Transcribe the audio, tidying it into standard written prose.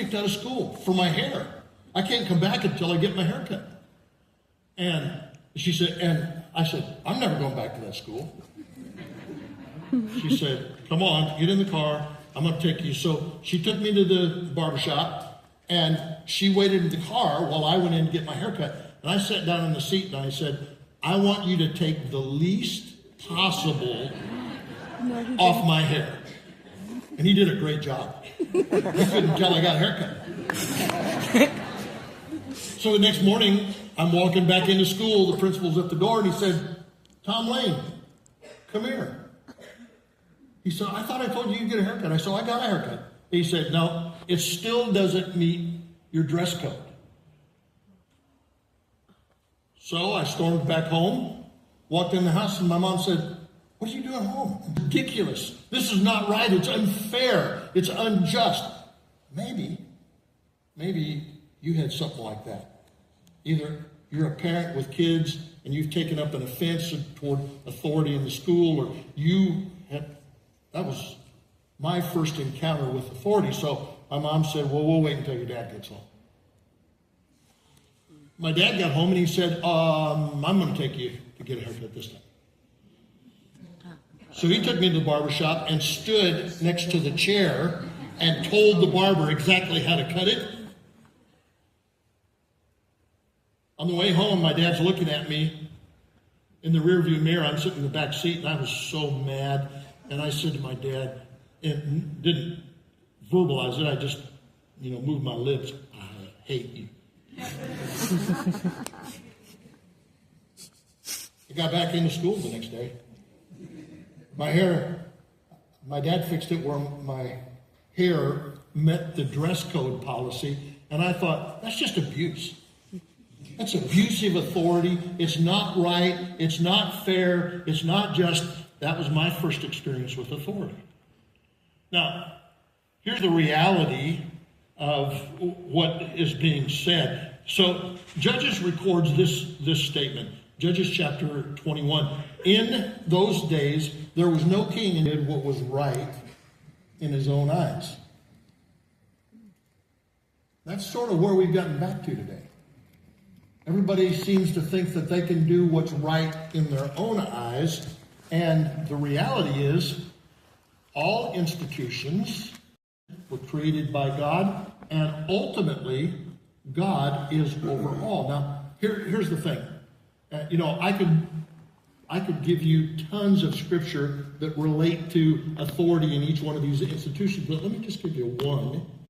kicked out of school for my hair. I can't come back until I get my hair cut. And she said, and I said, I'm never going back to that school. She said, come on, get in the car. I'm going to take you. So she took me to the barbershop, and she waited in the car while I went in to get my hair cut. And I sat down in the seat, and I said, I want you to take the least possible off my hair. And he did a great job. He couldn't tell I got a haircut. So the next morning, I'm walking back into school. The principal's at the door, and he said, Tom Lane, come here. He said, I thought I told you you'd get a haircut. I said, I got a haircut. He said, no, it still doesn't meet your dress code. So I stormed back home, walked in the house, and my mom said, what are you doing home? It's ridiculous. This is not right. It's unfair. It's unjust. Maybe you had something like that. Either you're a parent with kids and you've taken up an offense toward authority in the school, or that was my first encounter with authority. So my mom said, well, we'll wait until your dad gets home. My dad got home and he said, I'm going to take you to get a haircut this time. So he took me to the barber shop and stood next to the chair and told the barber exactly how to cut it. On the way home, my dad's looking at me in the rearview mirror. I'm sitting in the back seat, and I was so mad. And I said to my dad, and didn't verbalize it, I just, moved my lips, I hate you. I got back into school the next day. My dad fixed it where my hair met the dress code policy, and I thought, that's just abuse. That's abusive authority. It's not right. It's not fair. It's not just. That was my first experience with authority. Now, here's the reality of what is being said. So Judges records this statement. Judges chapter 21. In those days, there was no king who did what was right in his own eyes. That's sort of where we've gotten back to today. Everybody seems to think that they can do what's right in their own eyes. And the reality is, all institutions were created by God, and ultimately, God is over all. Now, here's the thing. I could give you tons of scripture that relate to authority in each one of these institutions, but let me just give you one.